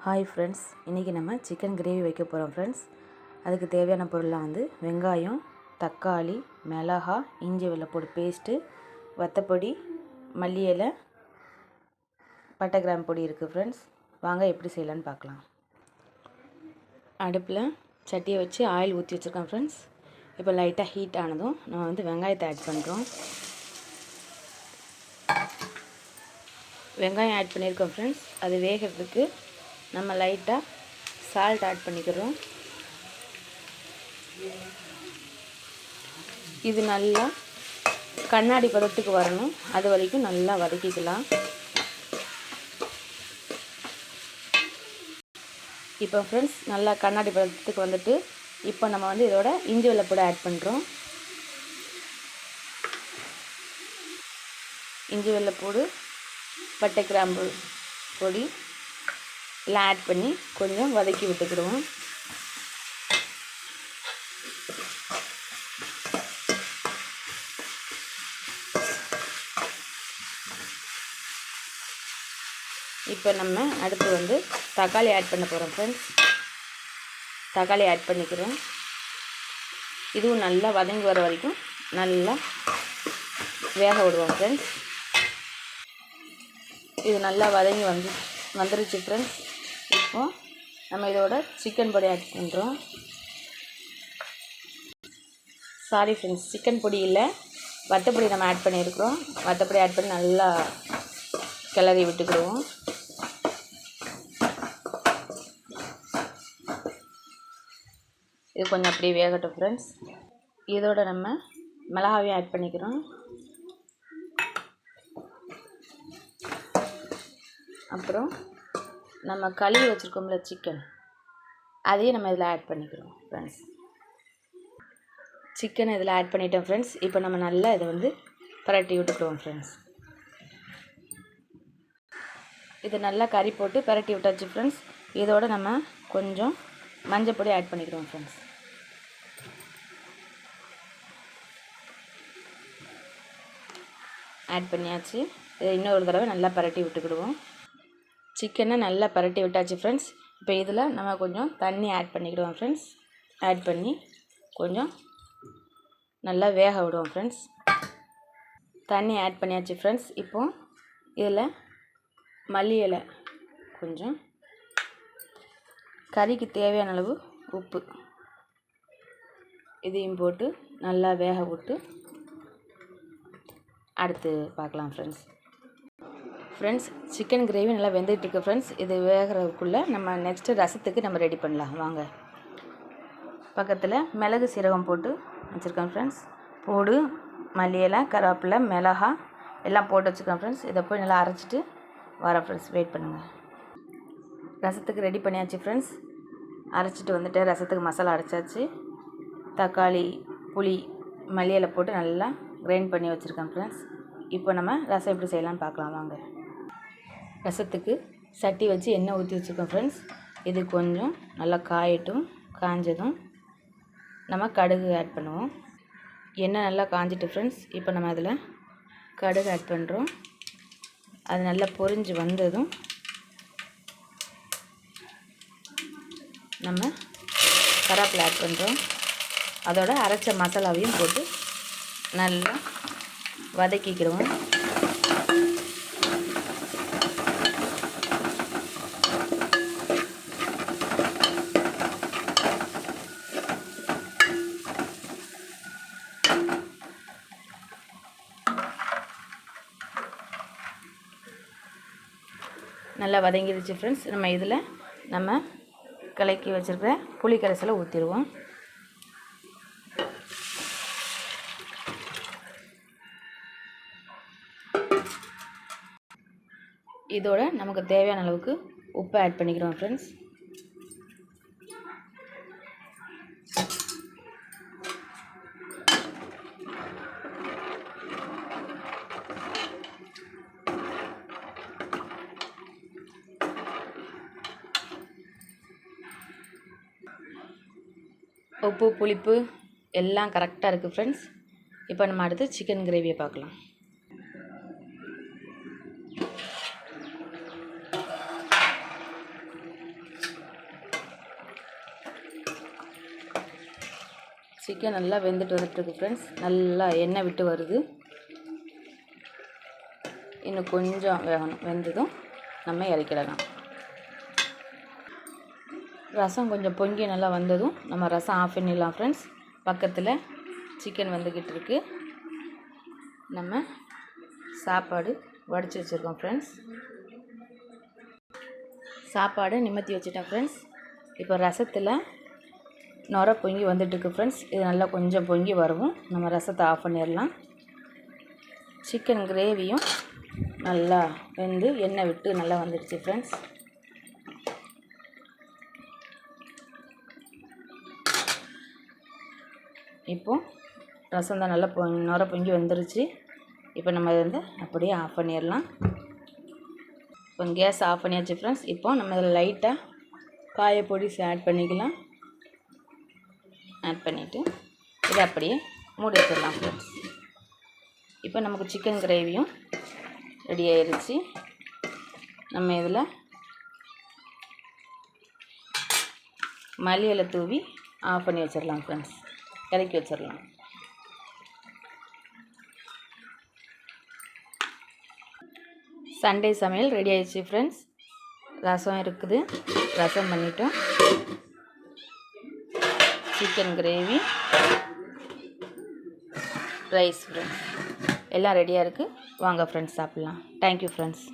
Hi friends, இன்றைக்கி நம்ம chicken gravy வைக்க போகிறோம் ஃப்ரெண்ட்ஸ். அதுக்கு தேவையான பொருள்லாம் வந்து வெங்காயம், தக்காளி, மிளகாய், இஞ்சி வெள்ளைப்பூடு பேஸ்ட்டு, வத்தப்பொடி, மல்லி இலை, பட்டை கிராம்பு பொடி இருக்குது ஃப்ரெண்ட்ஸ். வாங்க எப்படி செய்யலான்னு பார்க்கலாம். அடுப்பில் சட்டியை வச்சு ஆயில் ஊற்றி வச்சுருக்கோம் ஃப்ரெண்ட்ஸ். இப்போ லைட்டாக ஹீட் ஆனதும் நம்ம வந்து வெங்காயத்தை ஆட் பண்ணுறோம். வெங்காயம் ஆட் பண்ணியிருக்கோம் ஃப்ரெண்ட்ஸ். அது வேகிறதுக்கு நம்ம லைட்டாக சால்ட் ஆட் பண்ணிக்கிறோம். இது நல்லா கண்ணாடி பதத்துக்கு வரணும், அது வரைக்கும் நல்லா வதக்கிக்கலாம். இப்போ ஃப்ரெண்ட்ஸ் நல்லா கண்ணாடி பதத்துக்கு வந்துட்டு இப்போ நம்ம வந்து இதோட இஞ்சி வெள்ளைப்பூடு ஆட் பண்ணுறோம். இஞ்சி வெள்ளைப்பூடு, பட்டை கிராம்பு பொடி எல்லாம் ஆட் பண்ணி கொஞ்சம் வதக்கி விட்டுக்கிடுவோம். இப்போ நம்ம அடுத்து வந்து தக்காளி ஆட் பண்ண போகிறோம் ஃப்ரெண்ட்ஸ். தக்காளி ஆட் பண்ணிக்கிறோம். இதுவும் நல்லா வதங்கி வர வரைக்கும் நல்லா வேக விடுவோம் ஃப்ரெண்ட்ஸ். இது நல்லா வதங்கி வந்துருச்சு ஃப்ரெண்ட்ஸ். இப்போ நம்ம இதோட சிக்கன் பொடி ஆட் பண்ணுறோம். சாரி ஃப்ரெண்ட்ஸ், சிக்கன் பொடி இல்லை, வத்தப்பொடி நம்ம ஆட் பண்ணியிருக்கிறோம். வத்தப்பொடி ஆட் பண்ணி நல்லா கிளறி விட்டுக்கிடுவோம். இது கொஞ்சம் அப்படியே வேகட்டும் ஃப்ரெண்ட்ஸ். இதோட நம்ம மிளகாவையும் ஆட் பண்ணிக்கிறோம். அப்புறம் நம்ம கழுவி வச்சுருக்கோம்ல சிக்கன், அதையும் நம்ம இதில் ஆட் பண்ணிக்கிறோம் ஃப்ரெண்ட்ஸ். சிக்கனை இதில் ஆட் பண்ணிட்டோம் ஃப்ரெண்ட்ஸ். இப்போ நம்ம நல்லா இதை வந்து பரட்டி விட்டுக்கிடுவோம் ஃப்ரெண்ட்ஸ். இது நல்லா கறி போட்டு பரட்டி விட்டாச்சு ஃப்ரெண்ட்ஸ். இதோடு நம்ம கொஞ்சம் மஞ்சள் பொடி ஆட் பண்ணிக்கிறோம் ஃப்ரெண்ட்ஸ். ஆட் பண்ணியாச்சு. இதை இன்னொரு தடவை நல்லா பரட்டி விட்டுக்கிடுவோம். சிக்கனை நல்லா பரட்டி விட்டாச்சு ஃப்ரெண்ட்ஸ். இப்போ இதில் நம்ம கொஞ்சம் தண்ணி ஆட் பண்ணிக்கிடுவோம் ஃப்ரெண்ட்ஸ். ஆட் பண்ணி கொஞ்சம் நல்லா வேக விடுவோம் ஃப்ரெண்ட்ஸ். தண்ணி ஆட் பண்ணியாச்சு ஃப்ரெண்ட்ஸ். இப்போது இதில் மல்லி இலை, கொஞ்சம் கறிக்கு தேவையான அளவு உப்பு, இதையும் போட்டு நல்லா வேக விட்டு அடுத்து பார்க்கலாம் ஃப்ரெண்ட்ஸ். ஃப்ரெண்ட்ஸ், சிக்கன் கிரேவி நல்லா வெந்துகிட்ருக்கு ஃப்ரெண்ட்ஸ். இது வேகிறதுக்குள்ளே நம்ம நெக்ஸ்ட்டு ரசத்துக்கு நம்ம ரெடி பண்ணலாம் வாங்க. பக்கத்தில் மிளகு சீரகம் போட்டு வச்சுருக்கேன் ஃப்ரெண்ட்ஸ். பூடு, மல்லி இலை, கருவேப்பிலை, மிளகாய் எல்லாம் போட்டு வச்சுருக்கேன் ஃப்ரெண்ட்ஸ். இதை போய் நல்லா அரைச்சிட்டு வரேன் ஃப்ரெண்ட்ஸ். வெயிட் பண்ணுங்கள். ரசத்துக்கு ரெடி பண்ணியாச்சு ஃப்ரெண்ட்ஸ். அரைச்சிட்டு வந்துட்டு ரசத்துக்கு மசாலா அரைச்சாச்சு. தக்காளி, புளி, மல்லி இலை போட்டு நல்லா கிரைண்ட் பண்ணி வச்சுருக்கேன் ஃப்ரெண்ட்ஸ். இப்போ நம்ம ரசம் எப்படி செய்யலாம்னு பார்க்கலாம் வாங்க. ரசத்துக்கு சட்டி வச்சு எண்ணெய் ஊற்றி வச்சுருக்கோம் ஃப்ரெண்ட்ஸ். இது கொஞ்சம் நல்லா காயட்டும். காஞ்சதும் நம்ம கடுகு ஆட் பண்ணுவோம். எண்ணெய் நல்லா காஞ்சிட்டு ஃப்ரெண்ட்ஸ். இப்போ நம்ம அதில் கடுகு ஆட் பண்ணுறோம். அது நல்லா பொரிஞ்சு வந்ததும் நம்ம கருவேப்பிலை ஆட் பண்ணுறோம். அதோட அரைச்ச மசாலாவையும் போட்டு நல்லா வதக்கிக்கிடுவோம். நல்லா வதங்கிடுச்சு ஃப்ரெண்ட்ஸ். நம்ம இதில் நம்ம கலக்கி வச்சுருக்கிற புளி கரைசலை ஊற்றிடுவோம். இதோட நமக்கு தேவையான அளவுக்கு உப்பு ஆட் பண்ணிக்கிறோம் ஃப்ரெண்ட்ஸ். உப்பு, புளிப்பு எல்லாம் கரெக்டாக இருக்குது ஃப்ரெண்ட்ஸ். இப்போ நம்ம அடுத்து சிக்கன் கிரேவியை பார்க்கலாம். சிக்கன் நல்லா வெந்துட்டு வந்துட்டுருக்கு ஃப்ரெண்ட்ஸ். நல்லா எண்ணெய் விட்டு வருது. இன்னும் கொஞ்சம் வேகணும். வெந்ததும் நம்ம இறக்கிடலாம். ரசம் கொஞ்சம் பொங்கி நல்லா வந்ததும் நம்ம ரசம் ஆஃப் பண்ணிடலாம் ஃப்ரெண்ட்ஸ். பக்கத்தில் சிக்கன் வந்துக்கிட்டு இருக்குது. நம்ம சாப்பாடு வடித்து வச்சுருக்கோம் ஃப்ரெண்ட்ஸ். சாப்பாடு நிமித்தி வச்சுட்டேன் ஃப்ரெண்ட்ஸ். இப்போ ரசத்தில் நுர பொங்கி வந்துட்டுருக்கு ஃப்ரெண்ட்ஸ். இது நல்லா கொஞ்சம் பொங்கி வரவும் நம்ம ரசத்தை ஆஃப் பண்ணிடலாம். சிக்கன் கிரேவியும் நல்லா வெந்து எண்ணெய் விட்டு நல்லா வந்துடுச்சு ஃப்ரெண்ட்ஸ். இப்போது ரசம் தான் நல்லா நுர பொங்கி வந்துருச்சு. இப்போ நம்ம இதை வந்து அப்படியே ஆஃப் பண்ணிடலாம். இப்போ கேஸ் ஆஃப் பண்ணியாச்சு ஃப்ரெண்ட்ஸ். இப்போ நம்ம இதில் லைட்டாக காயப்பொடி ஆட் பண்ணிக்கலாம். ஆட் பண்ணிவிட்டு இதை அப்படியே மூடி வச்சிடலாம் ஃப்ரெண்ட்ஸ். இப்போ நமக்கு சிக்கன் கிரேவியும் ரெடி ஆயிடுச்சு. நம்ம இதில் மல்லி இலை தூவி ஆஃப் பண்ணி வச்சிடலாம் ஃப்ரெண்ட்ஸ். இறக்கி வச்சிடலாம். சண்டே சமையல் ரெடி ஆயிடுச்சு ஃப்ரெண்ட்ஸ். ரசம் இருக்குது, ரசம் பண்ணிட்டோம். சிக்கன் கிரேவி, ரைஸ் ஃப்ரெண்ட்ஸ் எல்லாம் ரெடியாக இருக்குது. வாங்க ஃப்ரெண்ட்ஸ் சாப்பிட்லாம். Thank you friends.